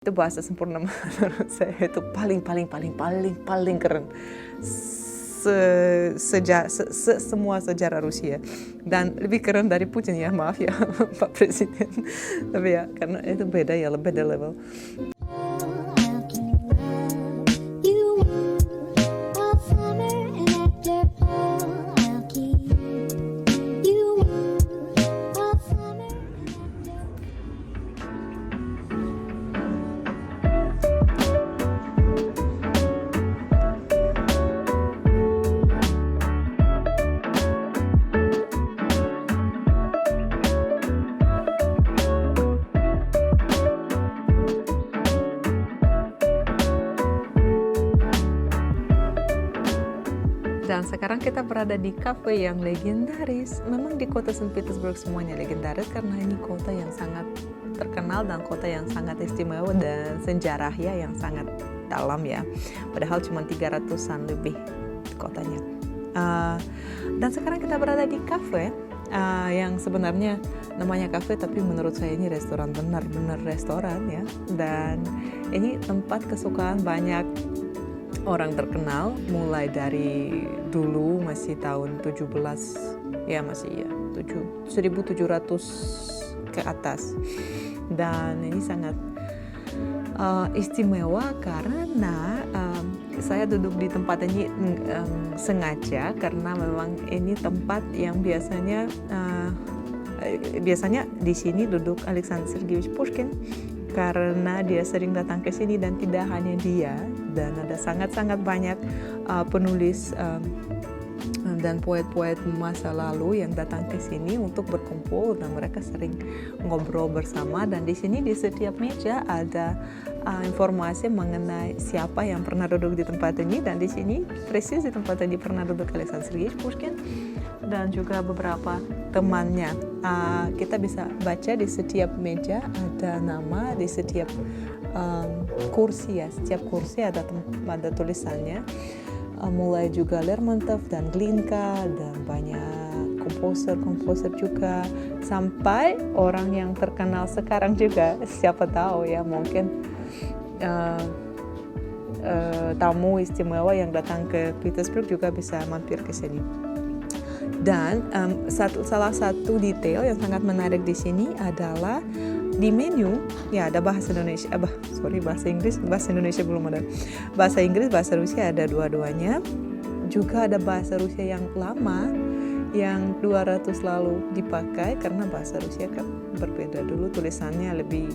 Itu bahasa sempurna menurut saya, itu paling keren semua sejarah Rusia, dan lebih keren dari Putin ya, maaf ya Pak Presiden, tapi ya karena itu beda ya, beda level. Dan sekarang kita berada di kafe yang legendaris. Memang di kota St. Petersburg semuanya legendaris karena ini kota yang sangat terkenal dan kota yang sangat istimewa dan sejarah ya yang sangat dalam ya. Padahal cuma 300-an lebih kotanya. Dan sekarang kita berada di kafe yang sebenarnya namanya kafe tapi menurut saya ini restoran, benar-benar restoran ya. Dan ini tempat kesukaan banyak orang terkenal, mulai dari dulu masih tahun 17 ya, masih ya 1700 ke atas. Dan ini sangat istimewa karena saya duduk di tempat ini sengaja karena memang ini tempat yang biasanya di sini duduk Alexander Sergeyevich Pushkin, karena dia sering datang ke sini. Dan tidak hanya dia, dan ada sangat-sangat banyak penulis dan poet-poet masa lalu yang datang ke sini untuk berkumpul, dan mereka sering ngobrol bersama. Dan di sini di setiap meja ada informasi mengenai siapa yang pernah duduk di tempat ini, dan di sini persis di tempat ini pernah duduk Alexander Sergeyevich Pushkin dan juga beberapa temannya. Kita bisa baca di setiap meja ada nama, di setiap kursi ya, setiap kursi ada tulisannya. Mulai juga Lermontov dan Glinka dan banyak komposer juga, sampai orang yang terkenal sekarang juga, siapa tahu ya, mungkin tamu istimewa yang datang ke Petersburg juga bisa mampir ke sini. Dan salah satu detail yang sangat menarik di sini adalah di menu ya ada bahasa Indonesia, bahasa Inggris, bahasa Indonesia belum ada. Bahasa Inggris, bahasa Rusia ada dua-duanya. Juga ada bahasa Rusia yang lama yang 200 lalu dipakai karena bahasa Rusia kan berbeda dulu, tulisannya lebih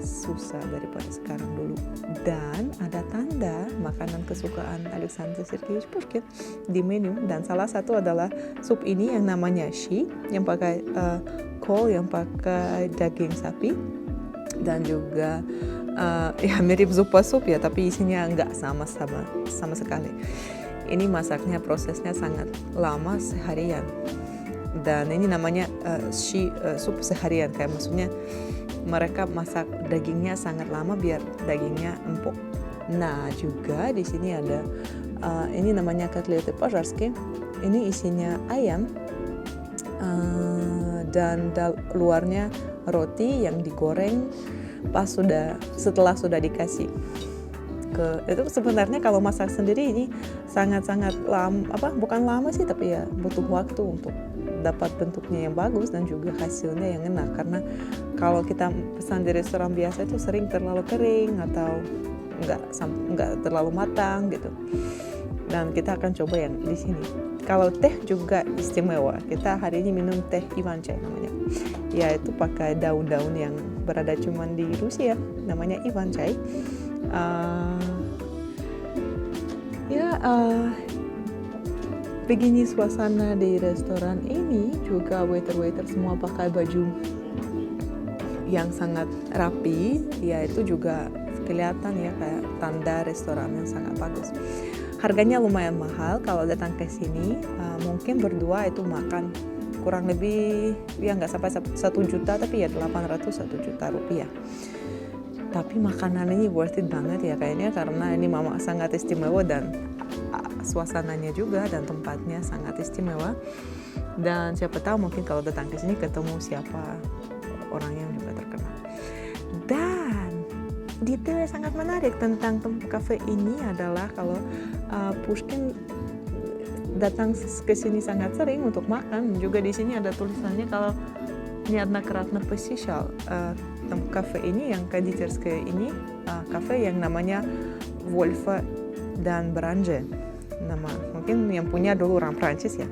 susah daripada sekarang dulu. Dan ada tanda makanan kesukaan Alexander Sergeyevich Pushkin di menu, dan salah satu adalah sup ini yang namanya shi, yang pakai kol, yang pakai daging sapi, dan juga ya mirip zupa sup ya, tapi isinya enggak sama sekali. Ini masaknya prosesnya sangat lama, seharian. Dan ini namanya sup seharian, kayak maksudnya mereka masak dagingnya sangat lama biar dagingnya empuk. Nah juga di sini ada ini namanya kotlety požarski. Ini isinya ayam dan luarnya roti yang digoreng setelah sudah dikasih itu. Sebenarnya kalau masak sendiri ini sangat-sangat lama, bukan lama sih, tapi ya butuh waktu untuk dapat bentuknya yang bagus dan juga hasilnya yang enak. Karena kalau kita pesan di restoran biasa itu sering terlalu kering atau nggak terlalu matang gitu. Dan kita akan coba yang di sini. Kalau teh juga istimewa. Kita hari ini minum teh Ivan Chai namanya. Yaitu pakai daun-daun yang berada cuma di Rusia, namanya Ivan Chai. Begini suasana di restoran ini. Juga waiter semua pakai baju yang sangat rapi, ya itu juga kelihatan ya kayak tanda restoran yang sangat bagus. Harganya lumayan mahal kalau datang ke sini. Mungkin berdua itu makan kurang lebih ya nggak sampai 1 juta, tapi ya 800 1 juta rupiah. Tapi makanan ini worth it banget ya kayaknya, karena ini mama sangat istimewa, dan suasananya juga dan tempatnya sangat istimewa. Dan siapa tahu mungkin kalau datang ke sini ketemu siapa orang yang juga terkenal. Dan detail yang sangat menarik tentang kafe ini adalah kalau Pushkin datang ke sini sangat sering untuk makan. Juga di sini ada tulisannya kalau неоднократно посещал kafe ini yang кондитерская ini, kafe yang namanya Wolfe dan Brange. Nama mungkin yang punya dulu orang Prancis ya.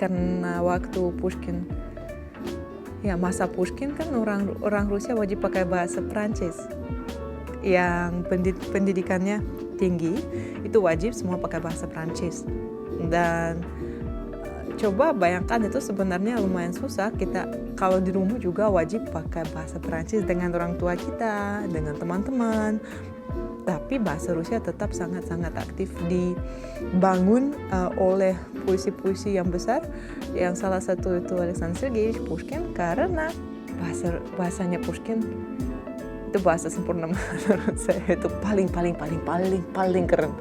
Karena waktu Pushkin, ya masa Pushkin kan orang Rusia wajib pakai bahasa Prancis. Yang pendidikannya tinggi itu wajib semua pakai bahasa Prancis. Dan coba bayangkan itu sebenarnya lumayan susah. Kita kalau di rumah juga wajib pakai bahasa Prancis dengan orang tua kita, dengan teman-teman. Tapi bahasa Rusia tetap sangat-sangat aktif dibangun oleh puisi-puisi yang besar. Yang salah satu itu Alexander Sergeyevich Pushkin, karena bahasanya Pushkin itu bahasa sempurna menurut saya, itu paling keren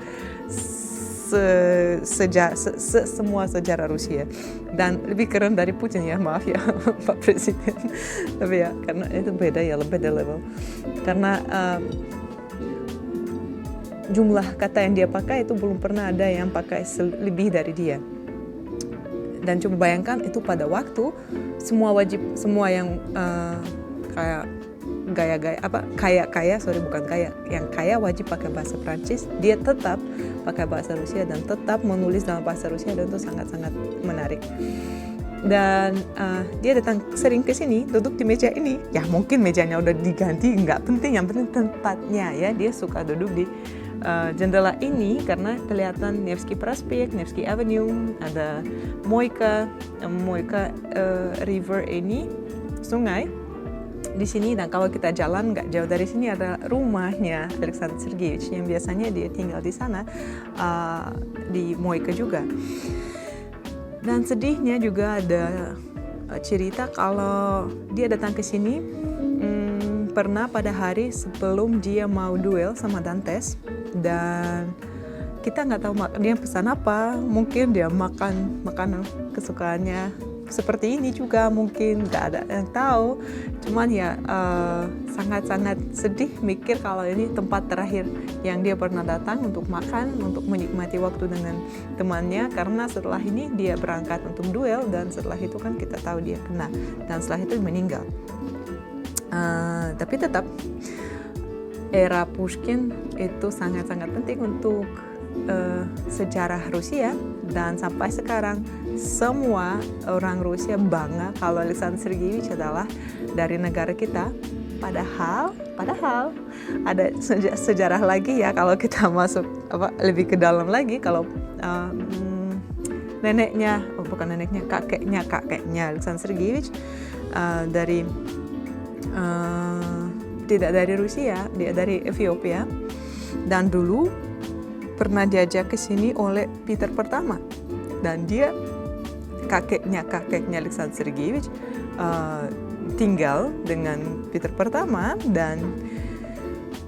semua sejarah Rusia, dan lebih keren dari Putin ya, maaf ya Pak Presiden, tapi ya karena itu beda ya, beda level, karena jumlah kata yang dia pakai itu belum pernah ada yang pakai lebih dari dia. Dan coba bayangkan itu pada waktu semua yang kayak yang kaya wajib pakai bahasa Prancis, dia tetap pakai bahasa Rusia dan tetap menulis dalam bahasa Rusia, dan itu sangat-sangat menarik. Dan dia datang sering ke sini, duduk di meja ini. Ya mungkin mejanya udah diganti, nggak penting, yang penting tempatnya ya. Dia suka duduk di jendela ini karena kelihatan Nevsky Prospect, Nevsky Avenue, ada Moika River ini, sungai di sini. Dan kalau kita jalan nggak jauh dari sini ada rumahnya Alexander Sergeyevich yang biasanya dia tinggal di sana, di Moika juga. Dan sedihnya juga ada cerita kalau dia datang ke sini pernah pada hari sebelum dia mau duel sama Dantes, dan kita nggak tahu dia pesan apa. Mungkin dia makan makanan kesukaannya seperti ini juga, mungkin nggak ada yang tahu. Cuman ya sangat-sangat sedih mikir kalau ini tempat terakhir yang dia pernah datang untuk makan, untuk menikmati waktu dengan temannya, karena setelah ini dia berangkat untuk duel, dan setelah itu kan kita tahu dia kena, dan setelah itu meninggal. Tapi tetap era Pushkin itu sangat-sangat penting untuk sejarah Rusia, dan sampai sekarang semua orang Rusia bangga kalau Alexander Sergeyevich adalah dari negara kita. Padahal ada sejarah lagi ya kalau kita masuk lebih ke dalam lagi. Kalau kakeknya Alexander Sergeyevich tidak dari Rusia, dia dari Ethiopia, dan dulu pernah diajak ke sini oleh Peter pertama, dan dia kakeknya Alexander Sergeyevich tinggal dengan Peter pertama, dan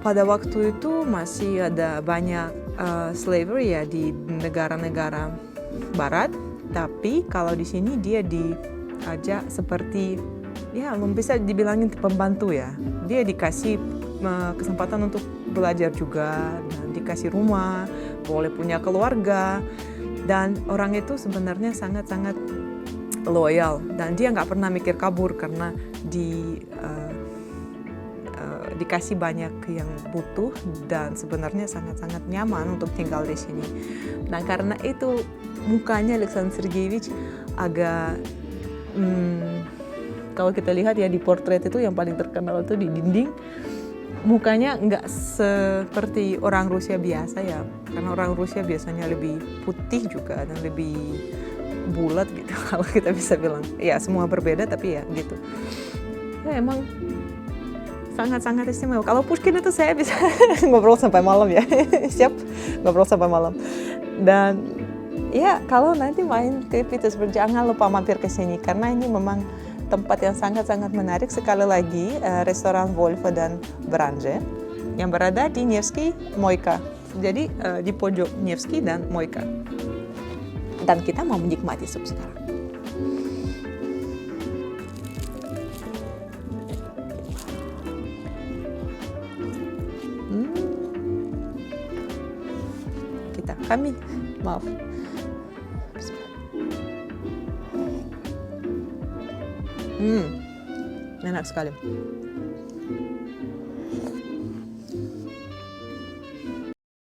pada waktu itu masih ada banyak slavery ya di negara-negara barat. Tapi kalau di sini dia diajak seperti ya bisa dibilangin pembantu ya. Dia dikasih kesempatan untuk belajar juga, dan dikasih rumah, boleh punya keluarga, dan orang itu sebenarnya sangat-sangat loyal, dan dia nggak pernah mikir kabur karena dikasih banyak yang butuh, dan sebenarnya sangat-sangat nyaman untuk tinggal di sini. Dan karena itu mukanya Alexander Sergeyevich agak kalau kita lihat ya di portret itu yang paling terkenal itu di dinding, mukanya nggak seperti orang Rusia biasa ya, karena orang Rusia biasanya lebih putih juga dan lebih bulat gitu kalau kita bisa bilang. Ya semua berbeda tapi ya gitu. Ya emang sangat-sangat istimewa. Kalau Pushkin itu saya bisa ngobrol sampai malam ya. Siap ngobrol sampai malam. Dan ya kalau nanti main ke Petersburg jangan lupa mampir ke sini, karena ini memang tempat yang sangat-sangat menarik. Sekali lagi, restoran Wolfe dan Brange yang berada di Nevsky Moika. Jadi di pojok Nevsky dan Moika. Dan kita mau menikmati sup sekarang. Kami, maaf. Enak sekali.